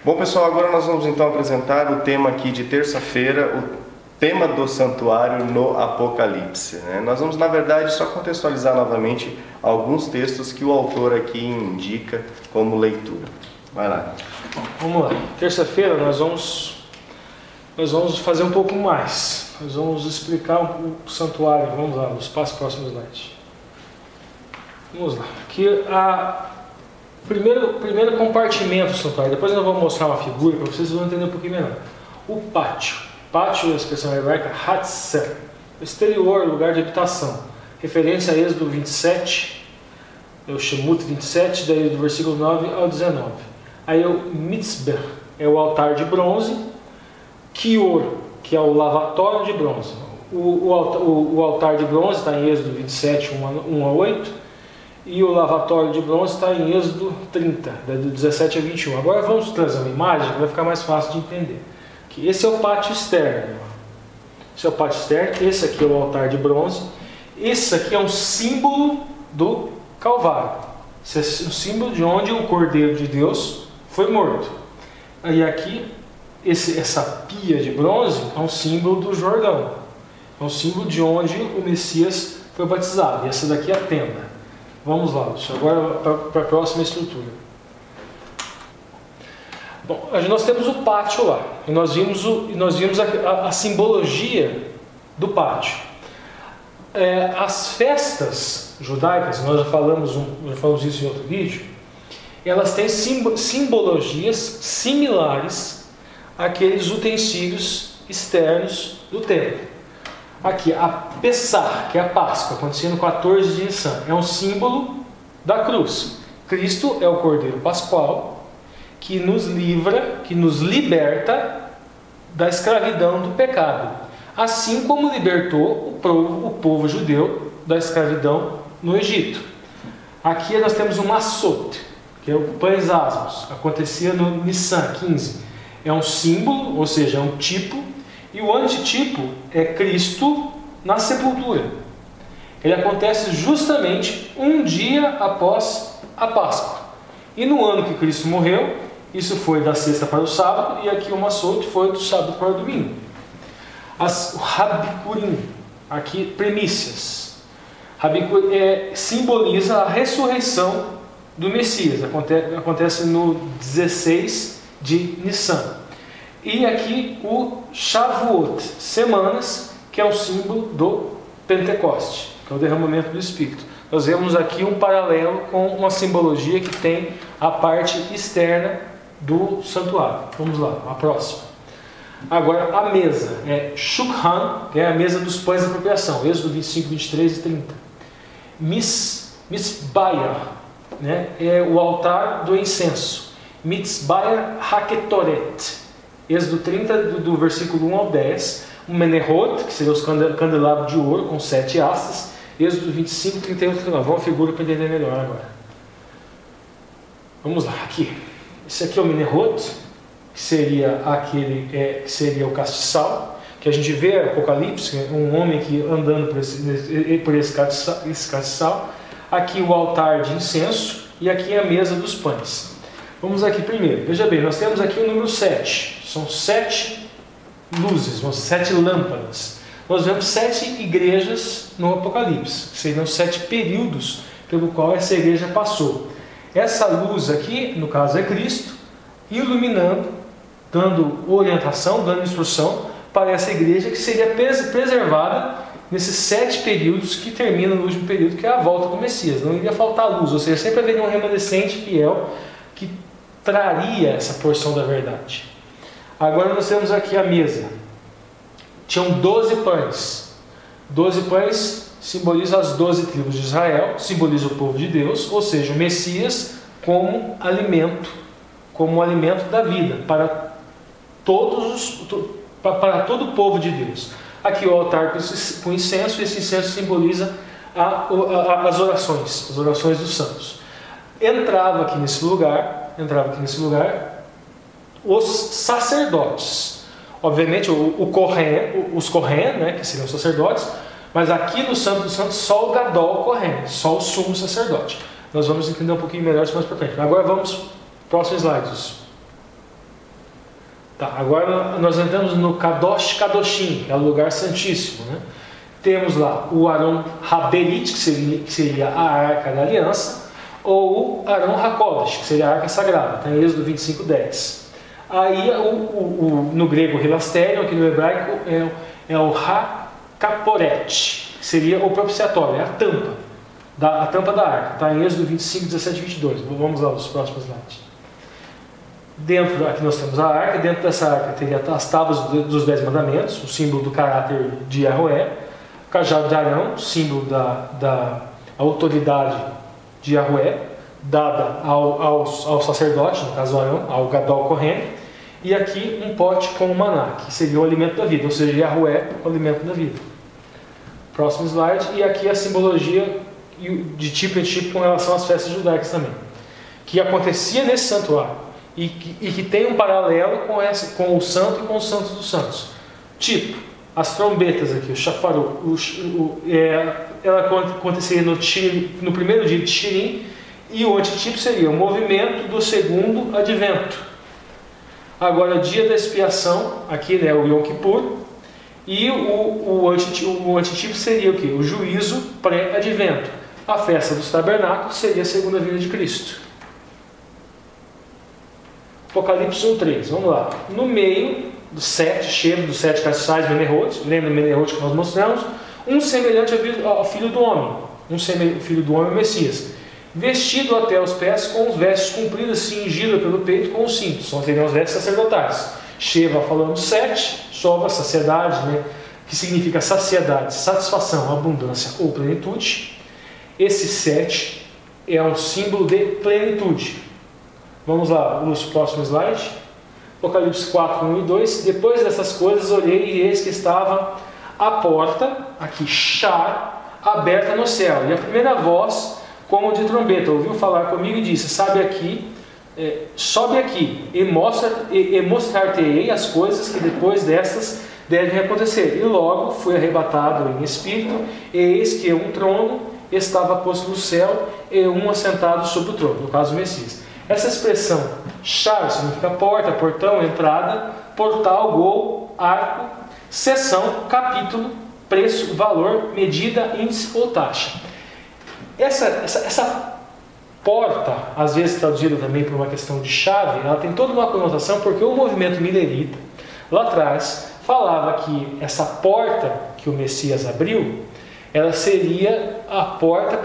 Bom, pessoal, agora nós vamos então apresentar o tema aqui de terça-feira, o tema do santuário no Apocalipse, né? Nós vamos, na verdade, só contextualizar novamente alguns textos que o autor aqui indica como leitura. Vai lá. Bom, vamos lá. Terça-feira nós vamos fazer um pouco mais. Nós vamos explicar o santuário. Vamos lá, os próximos slides. Vamos lá. Aqui primeiro compartimento do santuário. Depois eu vou mostrar uma figura para vocês vão entender um pouquinho melhor. O pátio. Pátio é a expressão hebraica Hatzer. Exterior, lugar de habitação. Referência a Êxodo 27, o Shemut 27, daí do versículo 9 ao 19. Aí o Mitzber é o altar de bronze. Kior, que é o lavatório de bronze. O altar de bronze está em Êxodo 27, 1 a 8. E o lavatório de bronze está em Êxodo 30, do 17 a 21. Agora vamos trazer uma imagem que vai ficar mais fácil de entender. Que esse é o pátio externo. Esse é o pátio externo, esse aqui é o altar de bronze. Esse aqui é um símbolo do Calvário. Esse é o símbolo de onde o Cordeiro de Deus foi morto. E aqui, essa pia de bronze é um símbolo do Jordão. É um símbolo de onde o Messias foi batizado. E essa daqui é a tenda. Vamos lá, agora para a próxima estrutura. Bom, nós temos o pátio lá. E nós vimos a simbologia do pátio. As festas judaicas, nós já falamos isso em outro vídeo, elas têm simbologias similares àqueles utensílios externos do templo. Aqui, a Pessah, que é a Páscoa, acontecia no 14 de Nissan, é um símbolo da cruz. Cristo é o Cordeiro Pascual que nos livra, que nos liberta da escravidão do pecado, assim como libertou o povo judeu da escravidão no Egito. Aqui nós temos o Massot, que é o pães asmos, acontecia no Nissan 15. É um símbolo, ou seja, é um tipo. E o antitipo é Cristo na sepultura. Ele acontece justamente um dia após a Páscoa. E no ano que Cristo morreu, isso foi da sexta para o sábado, e aqui o Massot foi do sábado para o domingo. O Habikurim, aqui primícias. Simboliza a ressurreição do Messias. Acontece no 16 de Nissan. E aqui o Shavuot, semanas, que é o símbolo do Pentecoste, que é o derramamento do Espírito. Nós vemos aqui um paralelo com uma simbologia que tem a parte externa do santuário. Vamos lá, a próxima. Agora a mesa, Shulchan, que é a mesa dos pães da apropriação, Êxodo 25, 23 e 30. Mitzbayah, né, é o altar do incenso. Mitzbayah Haketoret. Êxodo 30, do versículo 1 ao 10, o Menerot, que seria os candelabros de ouro com 7 hastes, Êxodo 25, 31 e 39. Vamos figura para entender melhor agora. Vamos lá, aqui. Esse aqui é o Menerot, que seria o castiçal, que a gente vê no Apocalipse, um homem que andando por esse castiçal. Aqui o altar de incenso e aqui a mesa dos pães. Vamos aqui primeiro. Veja bem, nós temos aqui o número 7. São 7 luzes, 7 lâmpadas. Nós vemos 7 igrejas no Apocalipse, que seriam 7 períodos pelo qual essa igreja passou. Essa luz aqui, no caso, é Cristo, iluminando, dando orientação, dando instrução para essa igreja que seria preservada nesses 7 períodos que terminam no último período, que é a volta do Messias. Não iria faltar luz, ou seja, sempre haveria um remanescente fiel que traria essa porção da verdade. Agora nós temos aqui a mesa. Tinham 12 pães. 12 pães simbolizam as 12 tribos de Israel, simboliza o povo de Deus, ou seja, o Messias como alimento da vida para todo o povo de Deus. Aqui o altar com incenso, e esse incenso simboliza as orações dos santos. Entrava aqui nesse lugar os sacerdotes. Obviamente os Kohen, né, que seriam os sacerdotes, mas aqui no Santo dos Santos só o Gadol Kohen, só o sumo sacerdote. Nós vamos entender um pouquinho melhor isso mais para frente. Agora vamos, próximo slide. Tá, agora nós entramos no Kadosh Kadoshim, que é o lugar santíssimo, né? Temos lá o Aron Haberit, que seria a Arca da Aliança, ou o Aron HaKodesh, que seria a Arca Sagrada, está em Êxodo 25:10. Aí no grego Hilasterion, aqui no hebraico é o HaKaporet, que seria o propiciatório, é a tampa da arca, está em Êxodo 25:17-22. Vamos lá, os próximos slides. Dentro, aqui nós temos a arca, dentro dessa arca teria as tábuas dos 10 mandamentos, o símbolo do caráter de Yahweh, o cajado de Arão, símbolo da autoridade de Yahweh, dada ao sacerdote, no caso Arão, ao Gadol Kohen, e aqui um pote com o maná, que seria o alimento da vida, ou seja, Yahweh, o alimento da vida. Próximo slide, e aqui a simbologia de tipo em tipo com relação às festas judaicas também, que acontecia nesse santuário, e que tem um paralelo com o santo e com os santos dos santos. Tipo, as trombetas aqui, o chafarô, ela aconteceria no primeiro dia de Shirim, e o antitipo seria o movimento do segundo advento. Agora, dia da expiação, aqui né, o Yom Kippur, e o antitipo seria o quê? O juízo pré-advento. A festa dos tabernáculos seria a segunda vinda de Cristo. Apocalipse 1:3, vamos lá. No meio dos 7 cheiros, dos 7 castiçais, Menerot, lembra o Menerot que nós mostramos, um semelhante ao Filho do Homem, Filho do Homem, o Messias, vestido até os pés com os vestes compridas, cingido pelo peito com os cintos, são os vestes sacerdotais. Sheva falando 7, sobre a saciedade, né, que significa saciedade, satisfação, abundância ou plenitude. Esse 7 é um símbolo de plenitude. Vamos lá, o próximo slide. Apocalipse 4, 1 e 2. Depois dessas coisas olhei e eis que estava a porta, aqui, Shar, aberta no céu. E a primeira voz, como de trombeta, ouviu falar comigo e disse: sobe aqui e mostrar-te-ei as coisas que depois destas devem acontecer. E logo fui arrebatado em espírito, e eis que um trono estava posto no céu, e um assentado sobre o trono, no caso o Messias. Essa expressão Shar significa porta, portão, entrada, portal, gol, arco, seção, capítulo, preço, valor, medida, índice ou taxa. Essa porta, às vezes traduzida também por uma questão de chave, ela tem toda uma conotação, porque o movimento milerita, lá atrás, falava que essa porta que o Messias abriu, ela seria a porta,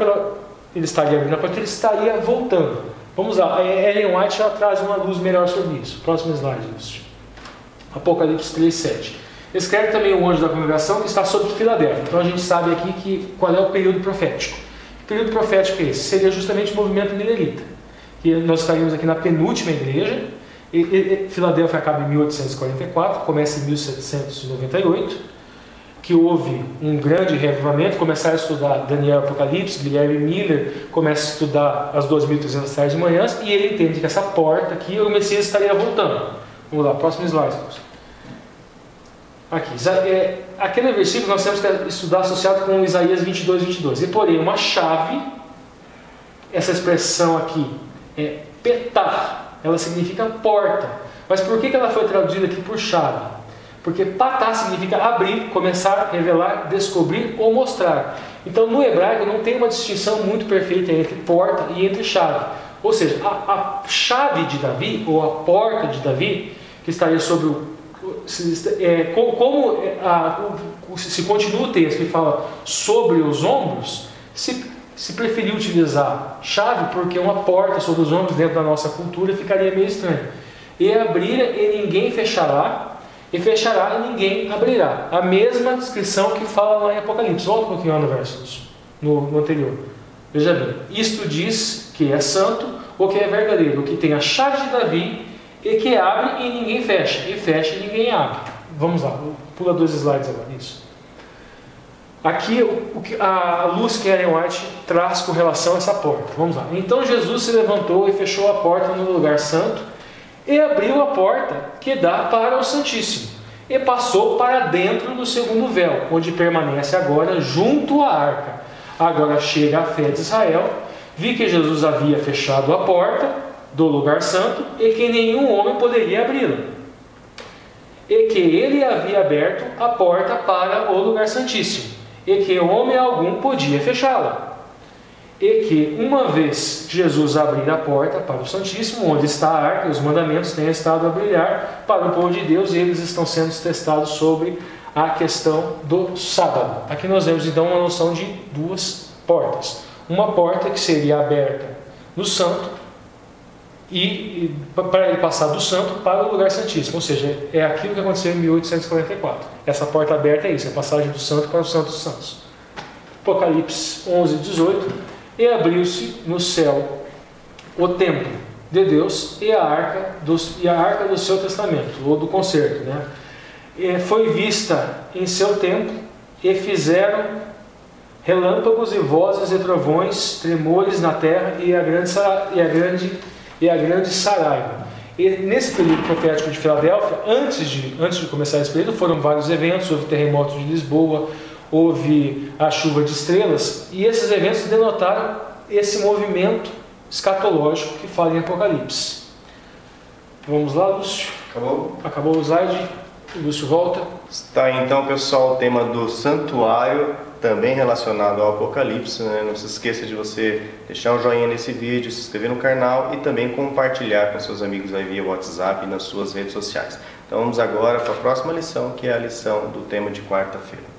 ele estaria abrindo a porta, ele estaria voltando. Vamos lá, Ellen White já traz uma luz melhor sobre isso. Próximo slide, Lúcio. Apocalipse 3:7. Escreve também o anjo da congregação que está sobre Filadélfia. Então a gente sabe aqui qual é o período profético. O período profético é esse, seria justamente o movimento milerita. Que nós estaríamos aqui na penúltima igreja. Filadélfia acaba em 1844, começa em 1798. Que houve um grande reavivamento, começaram a estudar Daniel Apocalipse, Guilherme Miller começa a estudar as 2.300 tardes de manhã, e ele entende que essa porta aqui, o Messias estaria voltando. Vamos lá, próximo slide. Aqui no versículo nós temos que estudar associado com Isaías 22:22. E porém, uma chave, essa expressão aqui é petar, ela significa porta. Mas por que ela foi traduzida aqui por chave? Porque patá significa abrir, começar, revelar, descobrir ou mostrar. Então no hebraico não tem uma distinção muito perfeita entre porta e entre chave. Ou seja, a chave de Davi, ou a porta de Davi, que estaria sobre se continua o texto e fala sobre os ombros, se preferir utilizar chave, porque uma porta sobre os ombros dentro da nossa cultura ficaria meio estranho. E abrir e ninguém fechará, e fechará e ninguém abrirá. A mesma descrição que fala lá em Apocalipse. Volta um pouquinho lá no verso, no anterior. Veja bem, isto diz que é santo, ou que é verdadeiro, o que tem a chave de Davi, e que abre e ninguém fecha, e fecha e ninguém abre. Vamos lá, pula 2 slides agora, isso. Aqui a luz que Ellen White traz com relação a essa porta. Vamos lá. Então Jesus se levantou e fechou a porta no lugar santo, e abriu a porta que dá para o Santíssimo, e passou para dentro do segundo véu, onde permanece agora junto à arca. Agora chega a fé de Israel. Vi que Jesus havia fechado a porta do lugar santo e que nenhum homem poderia abri-la. e que ele havia aberto a porta para o lugar santíssimo, e que homem algum podia fechá-la. E que, uma vez Jesus abrir a porta para o Santíssimo, onde está a arca e os mandamentos têm estado a brilhar para o povo de Deus, e eles estão sendo testados sobre a questão do sábado. Aqui nós vemos então uma noção de duas portas. Uma porta que seria aberta no santo, e para ele passar do santo para o lugar santíssimo, ou seja, é aquilo que aconteceu em 1844. Essa porta aberta é isso, é a passagem do santo para o santo dos santos. Apocalipse 11, 18: e abriu-se no céu o templo de Deus e a arca do seu testamento, ou do concerto, né? E foi vista em seu templo, e fizeram relâmpagos e vozes e trovões, tremores na terra, e a grande saraiva. E nesse período profético de Filadélfia, antes de começar esse período, foram vários eventos. Houve o terremoto de Lisboa, houve a chuva de estrelas, e esses eventos denotaram esse movimento escatológico que fala em Apocalipse. Vamos lá, Lúcio? Acabou o slide. O Lúcio volta. Está então, pessoal, o tema do santuário, também relacionado ao Apocalipse, né? Não se esqueça de você deixar um joinha nesse vídeo, se inscrever no canal e também compartilhar com seus amigos aí via WhatsApp e nas suas redes sociais. Então vamos agora para a próxima lição, que é a lição do tema de quarta-feira.